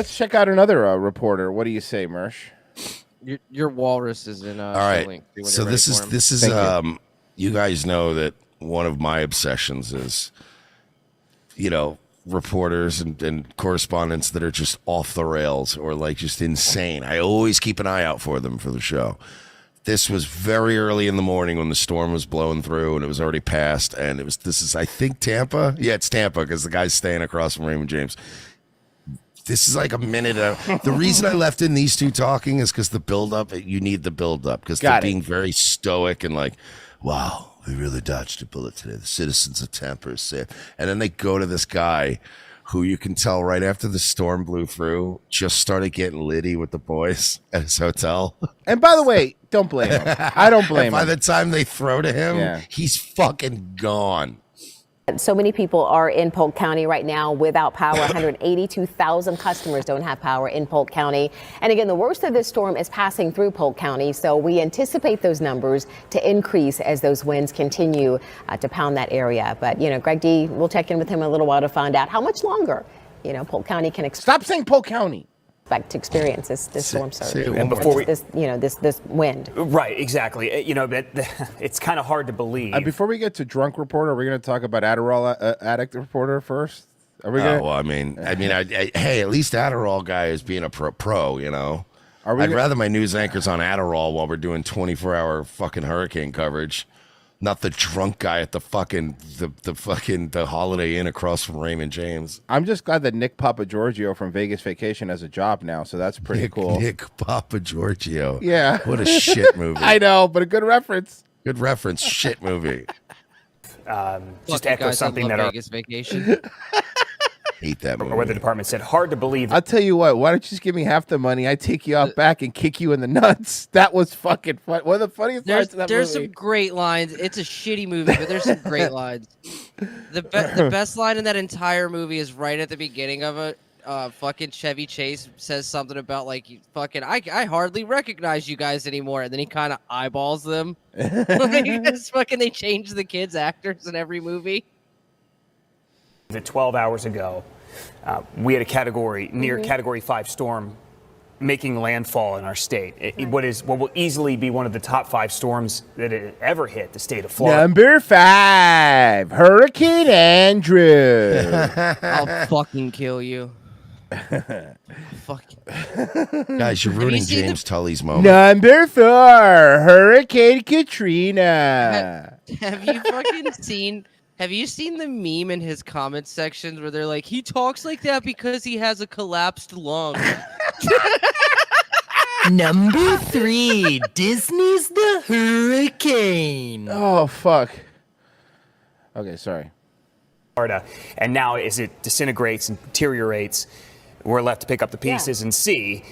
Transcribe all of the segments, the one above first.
Let's check out another reporter. What do you say, Mersh? Your walrus is in. All right. Link. So this is you guys know that one of my obsessions is, reporters and correspondents that are just off the rails or like just insane. I always keep an eye out for them for the show. This was very early in the morning when the storm was blowing through and it was already past. And this is I think Tampa. Yeah, it's Tampa because the guy's staying across from Raymond James. This is like a minute. The reason I left in these two talking is because the build-up, you need the build-up because they're being very stoic and like, wow, we really dodged a bullet today. The citizens of Tampa are safe. And then they go to this guy who you can tell right after the storm blew through just started getting litty with the boys at his hotel. And by the way, don't blame him. I don't blame him. By the time they throw to him, he's fucking gone. So many people are in Polk County right now without power. 182,000 customers don't have power in Polk County. And again, the worst of this storm is passing through Polk County. So we anticipate those numbers to increase as those winds continue to pound that area. But, Greg D, we'll check in with him in a little while to find out how much longer, Polk County can Stop saying Polk County. Expect to experience this storm surge. And before this wind. Right, exactly. It's kind of hard to believe. Before we get to drunk reporter, are we going to talk about Adderall addict reporter first? Are we well, I mean, hey, at least Adderall guy is being a pro. I'd rather my news anchors on Adderall while we're doing 24-hour fucking hurricane coverage. Not the drunk guy at the Holiday Inn across from Raymond James. I'm just glad that Nick Papagiorgio from Vegas Vacation has a job now, so that's pretty cool. Nick Papagiorgio. Yeah. What a shit movie. I know, but a good reference. Good reference. Shit movie. Just to echo something that Vegas Vacation. Hate that movie. Or what the department said. Hard to believe. I'll tell you what. Why don't you just give me half the money? I take you out back and kick you in the nuts. That was fucking fun. One of the funniest parts of that movie. There's some great lines. It's a shitty movie, but there's some great lines. The best line in that entire movie is right at the beginning of it. Fucking Chevy Chase says something about like, fucking, I hardly recognize you guys anymore, and then he kind of eyeballs them. They change the kids' actors in every movie. 12 hours ago, we had a near Category 5 storm making landfall in our state. What will easily be one of the top 5 storms that ever hit the state of Florida. Number 5, Hurricane Andrew. I'll fucking kill you. Guys, you're ruining James Tully's moment. Number 4, Hurricane Katrina. Have you seen the meme in his comment sections where they're like, he talks like that because he has a collapsed lung? Number 3, Disney's The Hurricane. Oh, fuck. Okay, sorry. Florida. And now as it disintegrates and deteriorates, we're left to pick up the pieces and see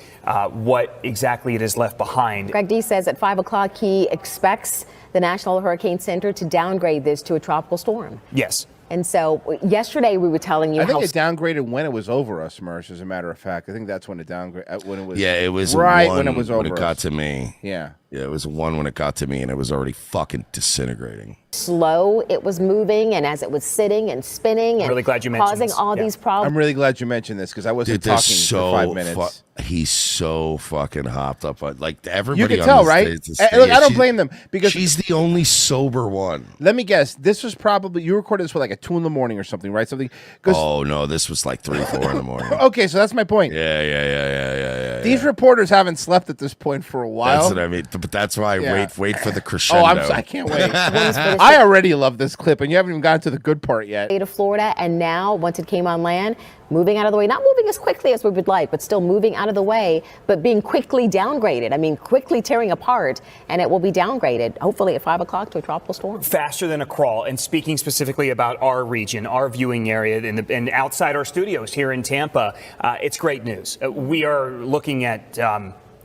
what exactly it is left behind. Greg D says at 5 o'clock he expects the National Hurricane Center to downgrade this to a tropical storm. Yes. And so yesterday we were telling you I think it downgraded when it was over us, Mersh, as a matter of fact. I think that's when it downgraded. When it was it was right when it was over. When it got to me. Yeah. Yeah, it was 1 when it got to me, and it was already fucking disintegrating. Slow it was moving, and as it was sitting and spinning and really glad you mentioned causing this. all these problems. I'm really glad you mentioned this because I wasn't talking for 5 minutes. He's so fucking hopped up. Like everybody, You can on tell, this right? Look, I don't blame them because she's the only sober one. Let me guess. This was probably you recorded this for like 2 a.m. or something, right? Something. Oh no, this was like 3, 4 in the morning. Okay, so that's my point. Yeah. These reporters haven't slept at this point for a while. That's what I mean. But that's why I wait for the crescendo. I can't wait. I already love this clip, and you haven't even gotten to the good part yet. State of Florida, and now once it came on land, moving out of the way, not moving as quickly as we would like, but still moving out of the way, but being quickly downgraded. I mean, quickly tearing apart, and it will be downgraded, hopefully at 5 o'clock to a tropical storm. Faster than a crawl. And speaking specifically about our region, our viewing area, and outside our studios here in Tampa, it's great news. We are looking at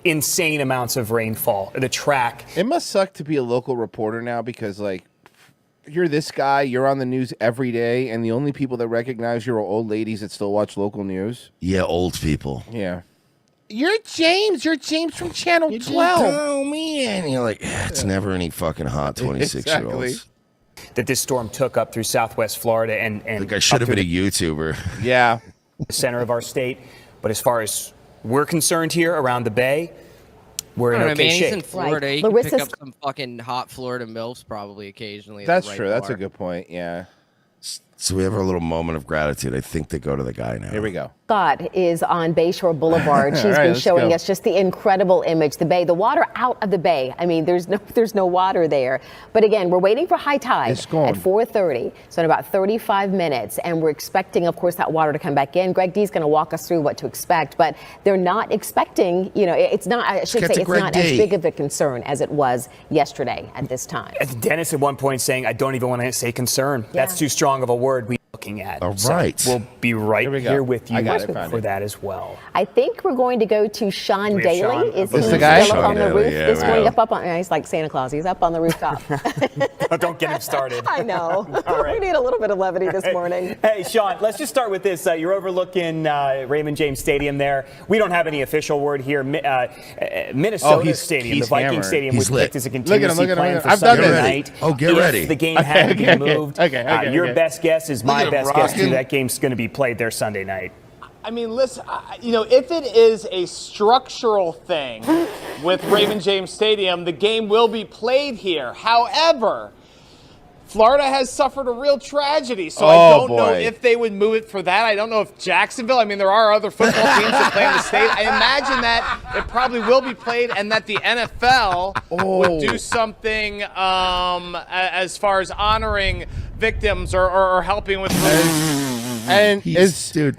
insane amounts of rainfall. The track. It must suck to be a local reporter now because, like, you're this guy, you're on the news every day, and the only people that recognize you are old ladies that still watch local news. Yeah, old people. Yeah. You're James from Channel 12. Oh, man. And you're like, it's never any fucking hot 26-year-olds. That this storm took up through southwest Florida and I think I should have been a YouTuber. Yeah. The center of our state. But as far as we're concerned here around the Bay, we're in I don't know, okay man. shape. He's in Florida. Right. He can pick Larissa's- up some fucking hot Florida MILFs probably occasionally. At That's the right true. That's a bar. good point. Yeah. So we have our little moment of gratitude. I think they go to the guy now. Here we go. Scott is on Bayshore Boulevard. She's All right, been let's showing go. us just the incredible image, the bay, the water out of the bay. I mean, there's no water there. But again, we're waiting for high tide It's gone. at 4:30, so in about 35 minutes, and we're expecting, of course, that water to come back in. Greg D is going to walk us through what to expect, but they're not expecting. It's not. I should get say to it's Greg not as D. big of a concern as it was yesterday at this time. Dennis at one point saying, I don't even want to say concern. That's too strong of a word we're looking at. All So right. we'll be right Here we go. here with you I got it, found for it. that as well. I think we're going to go to Sean we have Daly. Sean? Is This he the guy? still up on Sean the Daly, roof yeah, this we morning? know. He's like Santa Claus. He's up on the rooftop. Don't get him started. I know. All right. We need a little bit of levity this morning. Hey, Sean, let's just start with this. You're overlooking Raymond James Stadium there. We don't have any official word here. Minnesota he's Stadium, the hammered. Viking Stadium, He's was picked lit. as a Look at contingency him, look at him, plan look for at him. I've done Sunday this. night. Oh, get if ready. the game had to be okay, moved. okay, Your okay. best guess is my at him best guess, too. rocking. That game's going to be played there Sunday night. I mean, listen, if it is a structural thing with Raymond James Stadium, the game will be played here. However, Florida has suffered a real tragedy, so I Oh, don't know boy. if they would move it for that. I don't know if Jacksonville, I mean, there are other football teams that play in the state. I imagine that it probably will be played and that the NFL would do something as far as honoring victims or helping with relief. And He's their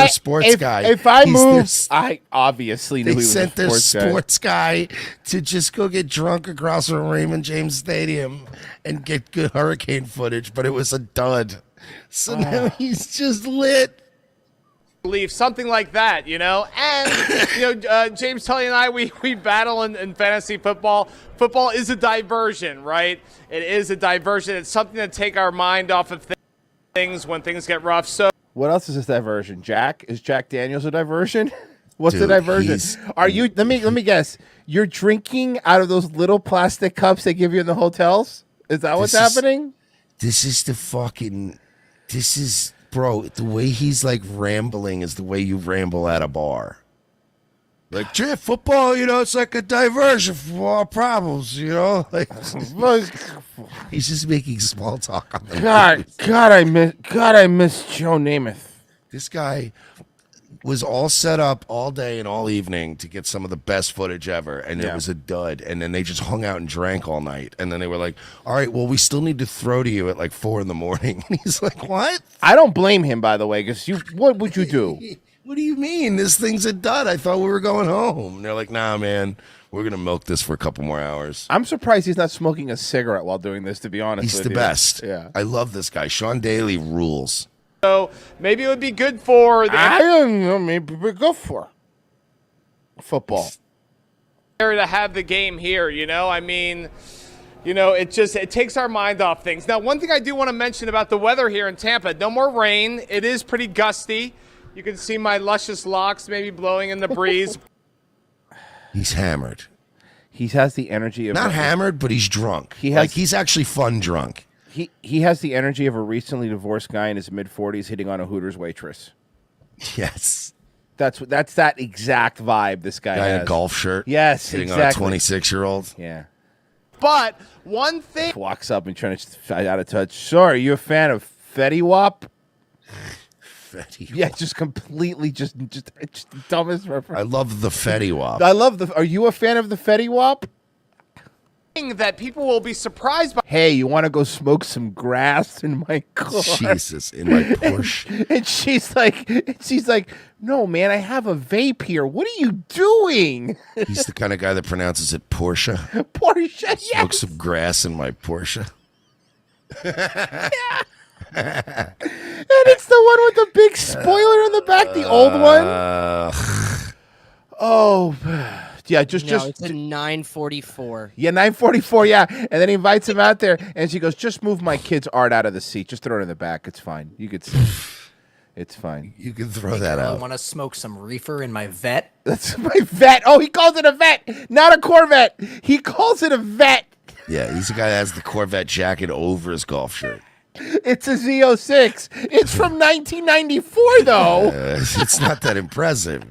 sports if, guy. If I He's their moved, s- I obviously knew he They was sent a their sports guy. sports guy to just go get drunk across from Raymond James Stadium and get good hurricane footage, but it was a dud. So now he's just lit. Relief, something like that, And, James Tully and I, we battle in fantasy football. Football is a diversion, right? It is a diversion. It's something to take our mind off of things when things get rough. So What else is this diversion? Is Jack Daniels a diversion? What's the Dude, diversion? he's- Are you? Let me guess. You're drinking out of those little plastic cups they give you in the hotels. Is that what's This is- happening? Bro, the way he's like rambling is the way you ramble at a bar. Like, gee, football, it's like a diversion from all problems, Like, he's just making small talk on the God, I miss Joe Namath. This guy was all set up all day and all evening to get some of the best footage ever, and it Yeah. was a dud. And then they just hung out and drank all night. And then they were like, all right, well, we still need to throw to you at like 4 a.m. And he's like, what? I don't blame him, by the way, because what would you do? What do you mean? This thing's a dud. I thought we were going home. And they're like, nah, man, we're going to milk this for a couple more hours. I'm surprised he's not smoking a cigarette while doing this, to be honest He's with the you. best. Yeah. I love this guy. Sean Daly rules. maybe it would be good for the I don't know. Maybe we go for football. area to have the game here, I mean, it takes our mind off things. Now, one thing I do want to mention about the weather here in Tampa, no more rain. It is pretty gusty. You can see my luscious locks maybe blowing in the breeze. He's hammered. He has the energy of Not hammered, but he's drunk. He has- he's actually fun drunk. He has the energy of a recently divorced guy in his mid-40s hitting on a Hooters waitress. Yes. That's that exact vibe this guy Guy in has. a golf shirt. Yes, Hitting exactly. on a 26-year-old. Yeah. But one thing Walks up and trying to stay out of touch. Sorry, are you a fan of Fetty Wap? Fetty. Yeah, just completely just the dumbest reference. I love the Fetty Wap. I love the. Are you a fan of the Fetty Wap? that people will be surprised by. Hey, you want to go smoke some grass in my car? Jesus, in my Porsche. And she's like, no, man, I have a vape here. What are you doing? He's the kind of guy that pronounces it Porsche. Porsche, Smoke yes. some grass in my Porsche. And it's the one with the big spoiler in the back, the old one. Oh, yeah, just It's a 944. yeah, 944, yeah. And then he invites him out there, and she goes, just move my kid's art out of the seat. Just throw it in the back. It's fine. You could see. It's fine. You can throw that I out. want to smoke some reefer in my vet. That's my vet. Oh, he calls it a vet, not a Corvette. He calls it a vet. Yeah, he's the guy that has the Corvette jacket over his golf shirt. It's a Z06. It's from 1994, though. It's not that impressive.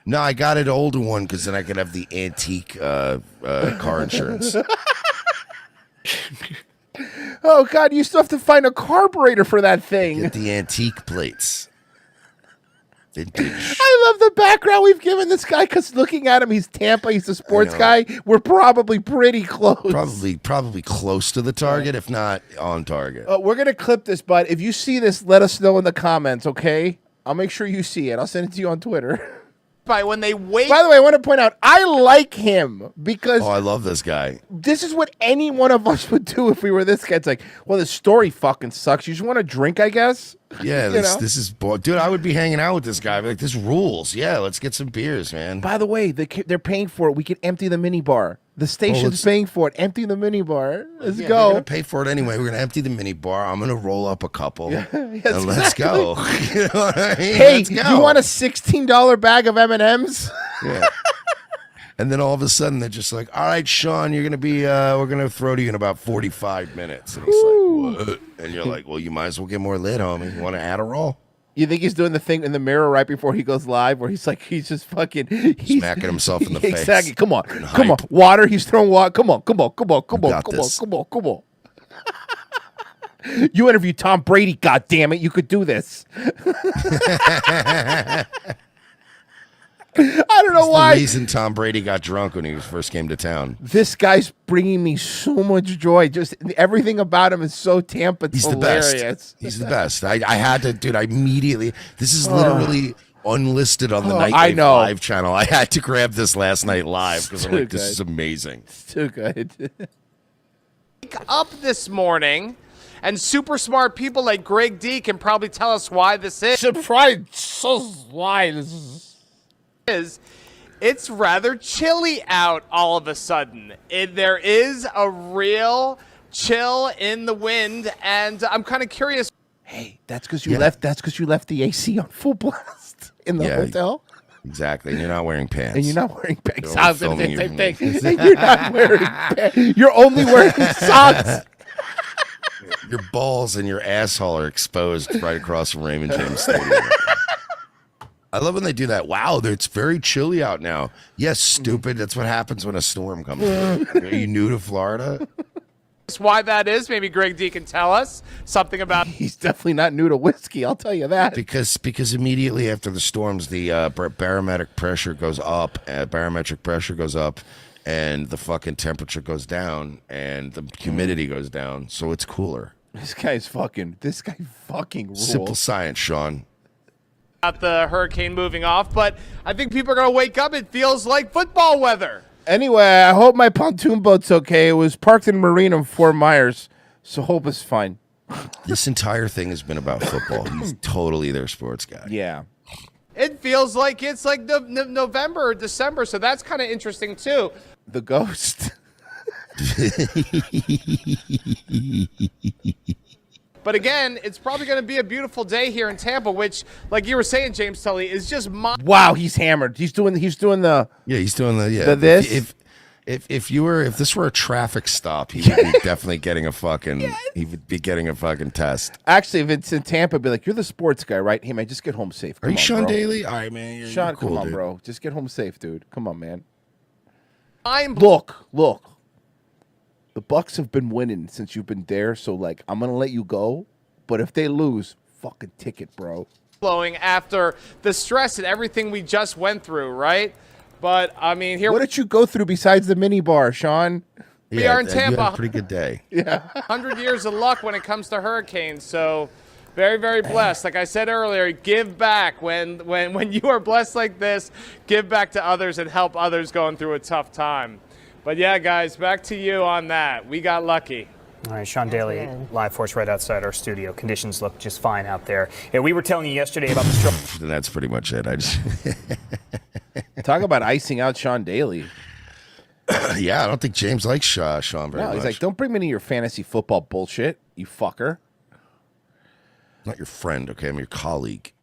No, I got an older one because then I could have the antique car insurance. Oh, God, you still have to find a carburetor for that thing. Get the antique plates. Vintage. I love the background we've given this guy because looking at him, he's Tampa, he's a sports guy. We're probably pretty close. Probably close to the target, if not on target. We're going to clip this, bud. If you see this, let us know in the comments, okay? I'll make sure you see it. I'll send it to you on Twitter. When they wait. By the way, I want to point out, I like him because I love this guy. this is what any one of us would do if we were this guy. It's like, well, the story fucking sucks. You just want to drink, I guess? Yeah, this is dude. I would be hanging out with this guy. I'd be like, this rules. Yeah, let's get some beers, man. By the way, they're paying for it. We can empty the mini bar. The station's paying for it. Empty the mini bar. Let's We're go. gonna pay for it anyway. We're gonna empty the mini bar. I'm gonna roll up a couple, Yes, and let's go. You know what I mean? Hey, Let's go. you want a $16 bag of M&Ms? Yeah. And then all of a sudden they're just like, all right, Sean, you're gonna be we're gonna throw to you in about 45 minutes. And he's like, what? And you're like, well, you might as well get more lit, homie. You want to add a roll? You think he's doing the thing in the mirror right before he goes live where he's like, he's just fucking Smacking himself in the face. Exactly. Come on. And Come on. hype. Water. He's throwing water. Come on. Come on. Come on. Come on. got Come this. on. Come on. Come on. You interviewed Tom Brady, God damn it. You could do this. I don't know why. The reason Tom Brady got drunk when he first came to town. This guy's bringing me so much joy. Just everything about him is so Tampa. It's He's hilarious. the best. He's the best. I had to, dude. I immediately. This is literally unlisted on the I Nightwave know. Live channel. I had to grab this last night live because I'm too like, this good. is amazing. It's too good. Wake up this morning, and super smart people like Greg D can probably tell us why this is. Surprise. So why this is. It's rather chilly out all of a sudden. There is a real chill in the wind, and I'm kind of curious. Hey, that's because you left. That's because you left the AC on full blast in the hotel, Exactly. And you're not wearing pants. and you're not wearing pants. You're I was only gonna say the filming same thing. You're not wearing pants. You're only wearing socks. Your balls and your asshole are exposed right across from Raymond James Stadium. I love when they do that. Wow, it's very chilly out now. Yes, stupid. That's what happens when a storm comes through. Are you new to Florida? Why that is. Maybe Greg D can tell us something about. He's definitely not new to whiskey. I'll tell you that. Because immediately after the storms, the barometric pressure goes up. Barometric pressure goes up, and the fucking temperature goes down, and the humidity goes down, so it's cooler. This guy fucking rules. Simple science, Sean. About the hurricane moving off, but I think people are going to wake up. It feels like football weather. Anyway, I hope my pontoon boat's okay. It was parked in Marina in Fort Myers, so hope it's fine. This entire thing has been about football. He's totally their sports guy. Yeah. It feels like it's like November or December, so that's kind of interesting too. The ghost. But again, it's probably going to be a beautiful day here in Tampa, which, like you were saying, James Tully, is just Wow, he's hammered. He's doing the He's doing the this? If this were a traffic stop, he would be definitely getting a fucking he would be getting a fucking test. Actually, if it's in Tampa, be like, you're the sports guy, right? Hey man, just get home safe. Are Come you on, Sean bro. Daly? All right, man. You're Sean, cool, come on, dude. bro. Just get home safe, dude. Come on, man. mind. Look. The Bucks have been winning since you've been there, so like I'm gonna let you go. But if they lose, fucking ticket, bro. Blowing after the stress and everything we just went through, right? But I mean, here What did you go through besides the mini bar, Sean? we are in You had Tampa. a pretty good day. 100 years of luck when it comes to hurricanes. So very, very blessed. Like I said earlier, give back when you are blessed like this. Give back to others and help others going through a tough time. But yeah, guys, back to you on that. We got lucky. All right, Sean Daly, live for us right outside our studio. Conditions look just fine out there. Yeah, we were telling you yesterday about the struggle. And that's pretty much it. I just Talk about icing out Sean Daly. yeah, I don't think James likes Sean very No, much. he's like, don't bring me to your fantasy football bullshit, you fucker. Not your friend, okay? I'm your colleague.